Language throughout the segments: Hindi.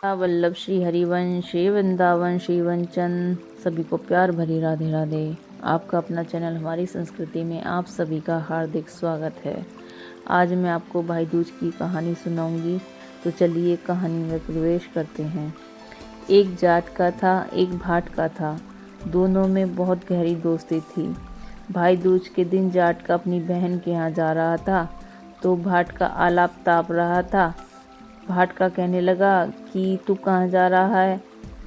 वल्लभ श्री हरिवंश वृंदावन श्री वंचन। सभी को प्यार भरी राधे राधे। आपका अपना चैनल हमारी संस्कृति में आप सभी का हार्दिक स्वागत है। आज मैं आपको भाई दूज की कहानी सुनाऊंगी, तो चलिए कहानी में प्रवेश करते हैं। एक जाट का था, एक भाट का था। दोनों में बहुत गहरी दोस्ती थी। भाई दूज के दिन जाट का अपनी बहन के यहाँ जा रहा था, तो भाट का आलाप ताप रहा था। भाट का कहने लगा कि तू कहाँ जा रहा है।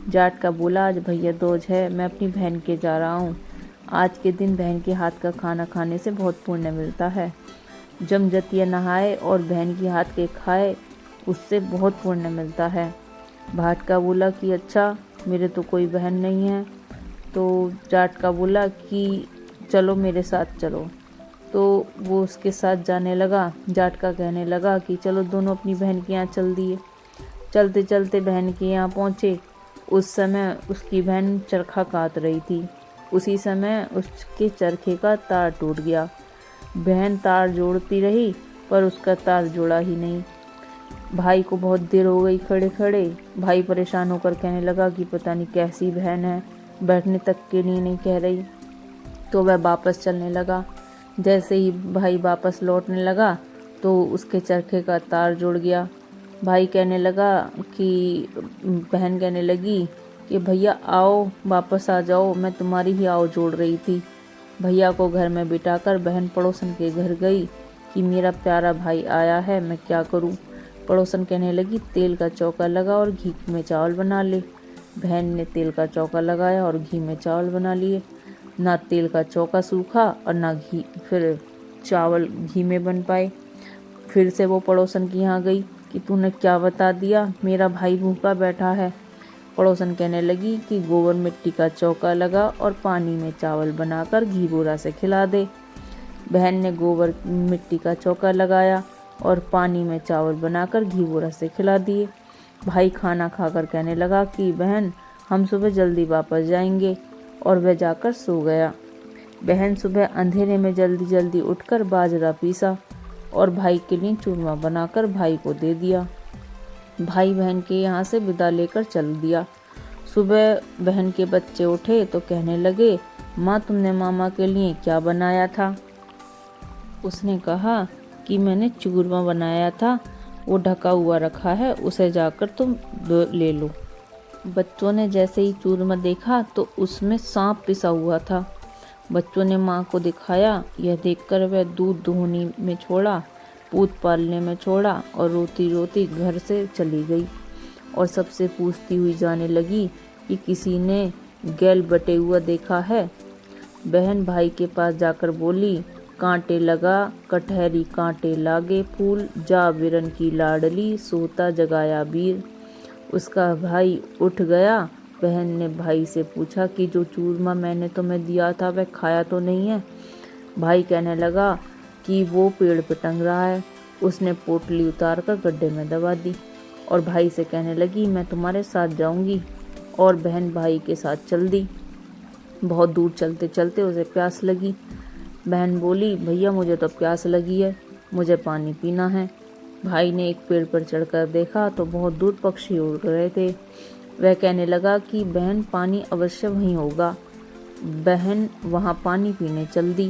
जाट का बोला, आज भैया दूज है, मैं अपनी बहन के जा रहा हूँ। आज के दिन बहन के हाथ का खाना खाने से बहुत पुण्य मिलता है। जम जतिया नहाए और बहन के हाथ के खाए, उससे बहुत पुण्य मिलता है। भाट का बोला कि अच्छा, मेरे तो कोई बहन नहीं है। तो जाट का बोला कि चलो मेरे साथ चलो। तो वो उसके साथ जाने लगा। जाट का कहने लगा कि चलो दोनों अपनी बहन के यहाँ चल दिए। चलते चलते बहन के यहाँ पहुँचे। उस समय उसकी बहन चरखा काट रही थी। उसी समय उसके चरखे का तार टूट गया। बहन तार जोड़ती रही, पर उसका तार जुड़ा ही नहीं। भाई को बहुत देर हो गई खड़े खड़े। भाई परेशान होकर कहने लगा कि पता नहीं कैसी बहन है, बैठने तक के लिए नहीं कह रही। तो वह वापस चलने लगा। जैसे ही भाई वापस लौटने लगा तो उसके चरखे का तार जुड़ गया। भाई कहने लगा कि बहन कहने लगी कि भैया आओ, वापस आ जाओ, मैं तुम्हारी ही आव जोड़ रही थी। भैया को घर में बिठाकर बहन पड़ोसन के घर गई कि मेरा प्यारा भाई आया है, मैं क्या करूं। पड़ोसन कहने लगी तेल का चौका लगा और घी में चावल बना ले। बहन ने तेल का चौका लगाया और घी में चावल बना लिए। ना तेल का चौका सूखा और ना घी, फिर चावल घी में बन पाए। फिर से वो पड़ोसन के यहाँ गई कि तूने क्या बता दिया, मेरा भाई भूखा बैठा है। पड़ोसन कहने लगी कि गोबर मिट्टी का चौका लगा और पानी में चावल बनाकर घी बोरा से खिला दे। बहन ने गोबर मिट्टी का चौका लगाया और पानी में चावल बनाकर घी बोरा से खिला दिए। भाई खाना खाकर कहने लगा कि बहन, हम सुबह जल्दी वापस जाएंगे, और वह जाकर सो गया। बहन सुबह अंधेरे में जल्दी जल्दी उठकर बाजरा पीसा और भाई के लिए चूरमा बनाकर भाई को दे दिया। भाई बहन के यहाँ से विदा लेकर चल दिया। सुबह बहन के बच्चे उठे तो कहने लगे, माँ तुमने मामा के लिए क्या बनाया था। उसने कहा कि मैंने चूरमा बनाया था, वो ढका हुआ रखा है, उसे जाकर तुम ले लो। बच्चों ने जैसे ही चूरमा देखा तो उसमें सांप पिसा हुआ था। बच्चों ने माँ को दिखाया। यह देखकर वह दूध दोहनी में छोड़ा, पूत पालने में छोड़ा और रोती रोती घर से चली गई और सबसे पूछती हुई जाने लगी कि किसी ने गैल बटे हुआ देखा है। बहन भाई के पास जाकर बोली, कांटे लगा कटहरी कांटे लागे फूल, जा बिरन की लाडली सोता जगाया वीर। उसका भाई उठ गया। बहन ने भाई से पूछा कि जो चूरमा मैंने तुम्हें दिया था वह खाया तो नहीं है। भाई कहने लगा कि वो पेड़ पे टंग रहा है। उसने पोटली उतार कर गड्ढे में दबा दी और भाई से कहने लगी, मैं तुम्हारे साथ जाऊंगी। और बहन भाई के साथ चल दी। बहुत दूर चलते चलते उसे प्यास लगी। बहन बोली, भैया मुझे तो प्यास लगी है, मुझे पानी पीना है। भाई ने एक पेड़ पर चढ़कर देखा तो बहुत दूर पक्षी उड़ रहे थे। वह कहने लगा कि बहन पानी अवश्य वहीं होगा। बहन वहां पानी पीने चल दी।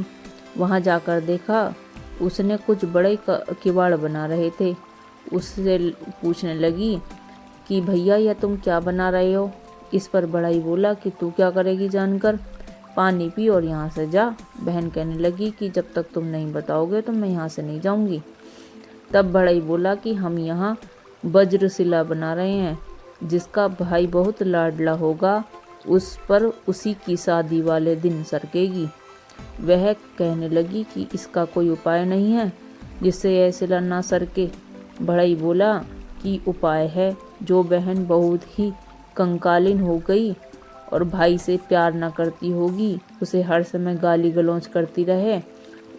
वहां जाकर देखा उसने कुछ बड़े किवाड़ बना रहे थे। उससे पूछने लगी कि भैया यह तुम क्या बना रहे हो। इस पर बड़ाई बोला कि तू क्या करेगी जानकर, पानी पी और यहाँ से जा। बहन कहने लगी कि जब तक तुम नहीं बताओगे तो मैं यहाँ से नहीं जाऊंगी। तब बड़ाई बोला कि हम यहाँ वज्रशिला बना रहे हैं, जिसका भाई बहुत लाडला होगा उस पर उसी की शादी वाले दिन सरकेगी। वह कहने लगी कि इसका कोई उपाय नहीं है जिससे यह शिला ना सरके। बड़ाई बोला कि उपाय है। जो बहन बहुत ही कंकालीन हो गई और भाई से प्यार न करती होगी, उसे हर समय गाली गलौज करती रहे,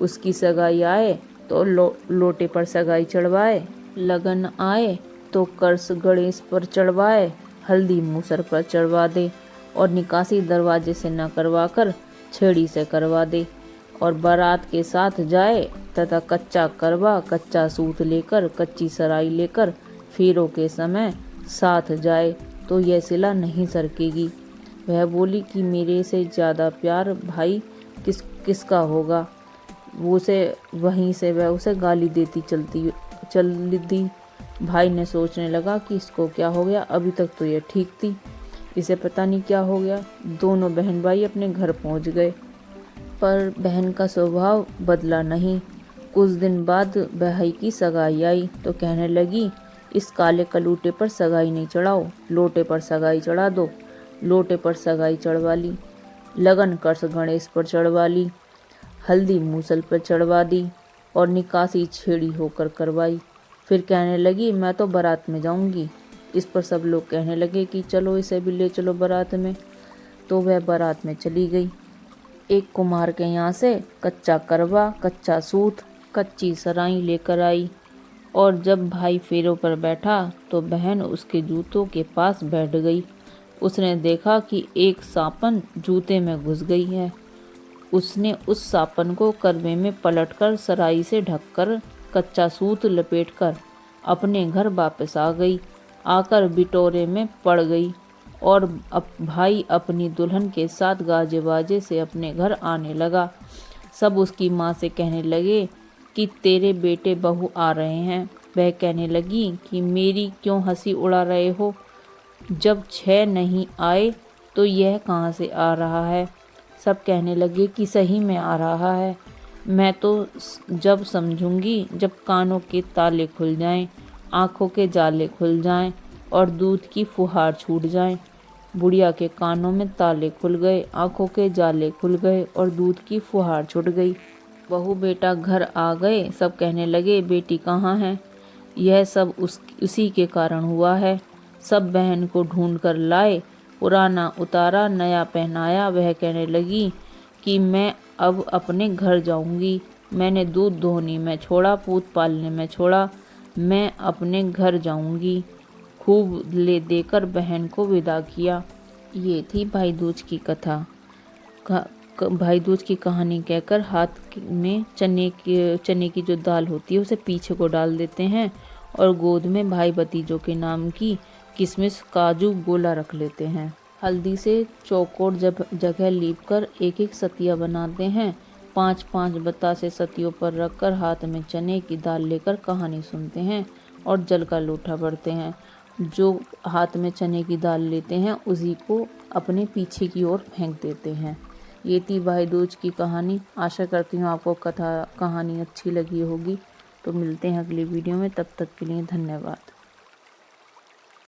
उसकी सगाई आए तो लोटे पर सगाई चढ़वाए, लगन आए तो कर्स गणेश पर चढ़वाए, हल्दी मूसर पर चढ़वा दे और निकासी दरवाजे से न करवाकर छेड़ी से करवा दे, और बारात के साथ जाए तथा कच्चा करवा कच्चा सूत लेकर कच्ची सराई लेकर फेरों के समय साथ जाए तो यह सिला नहीं सरकेगी। वह बोली कि मेरे से ज़्यादा प्यार भाई किसका होगा। वहीं से वह उसे गाली देती चल दी। भाई ने सोचने लगा कि इसको क्या हो गया, अभी तक तो यह ठीक थी, इसे पता नहीं क्या हो गया। दोनों बहन भाई अपने घर पहुंच गए, पर बहन का स्वभाव बदला नहीं। कुछ दिन बाद भाई की सगाई आई तो कहने लगी, इस काले कलूटे पर सगाई नहीं चढ़ाओ, लोटे पर सगाई चढ़ा दो। लोटे पर सगाई चढ़वा ली, लगन कर्स गणेश पर चढ़वा ली, हल्दी मूसल पर चढ़वा दी और निकासी छेड़ी होकर करवाई। फिर कहने लगी, मैं तो बारात में जाऊंगी। इस पर सब लोग कहने लगे कि चलो इसे भी ले चलो बारात में। तो वह बारात में चली गई। एक कुम्हार के यहाँ से कच्चा करवा, कच्चा सूत, कच्ची सराई लेकर आई और जब भाई फेरों पर बैठा तो बहन उसके जूतों के पास बैठ गई। उसने देखा कि एक सांपन जूते में घुस गई है। उसने उस सांपन को करवे में पलटकर सराई से ढककर कच्चा सूत लपेटकर अपने घर वापस आ गई। आकर बिटोरे में पड़ गई और भाई अपनी दुल्हन के साथ गाजे बाजे से अपने घर आने लगा। सब उसकी माँ से कहने लगे कि तेरे बेटे बहू आ रहे हैं। वह कहने लगी कि मेरी क्यों हंसी उड़ा रहे हो, जब 6 नहीं आए तो यह कहाँ से आ रहा है। सब कहने लगे कि सही में आ रहा है, मैं तो जब समझूंगी जब कानों के ताले खुल जाएं, आँखों के जाले खुल जाएं और दूध की फुहार छूट जाएं। बुढ़िया के कानों में ताले खुल गए, आँखों के जाले खुल गए और दूध की फुहार छूट गई। बहू बेटा घर आ गए। सब कहने लगे, बेटी कहाँ है। यह सब उसी के कारण हुआ है। सब बहन को ढूंढ कर लाए, पुराना उतारा, नया पहनाया। वह कहने लगी कि मैं अब अपने घर जाऊंगी। मैंने दूध दोहनी में छोड़ा, पूत पालने में छोड़ा, मैं अपने घर जाऊंगी। खूब ले देकर बहन को विदा किया। ये थी भाई दूज की कथा। भाई दूज की कहानी कहकर हाथ में चने की जो दाल होती है उसे पीछे को डाल देते हैं और गोद में भाई भतीजों के नाम की किशमिश, काजू, गोला रख लेते हैं। हल्दी से चौकोर जगह लीपकर एक एक सतिया बनाते हैं। 5-5 बतासे सतियों पर रखकर हाथ में चने की दाल लेकर कहानी सुनते हैं और जल का लोटा भरते हैं। जो हाथ में चने की दाल लेते हैं उसी को अपने पीछे की ओर फेंक देते हैं। ये थी भाई दूज की कहानी। आशा करती हूँ आपको कहानी अच्छी लगी होगी। तो मिलते हैं अगली वीडियो में, तब तक के लिए धन्यवाद।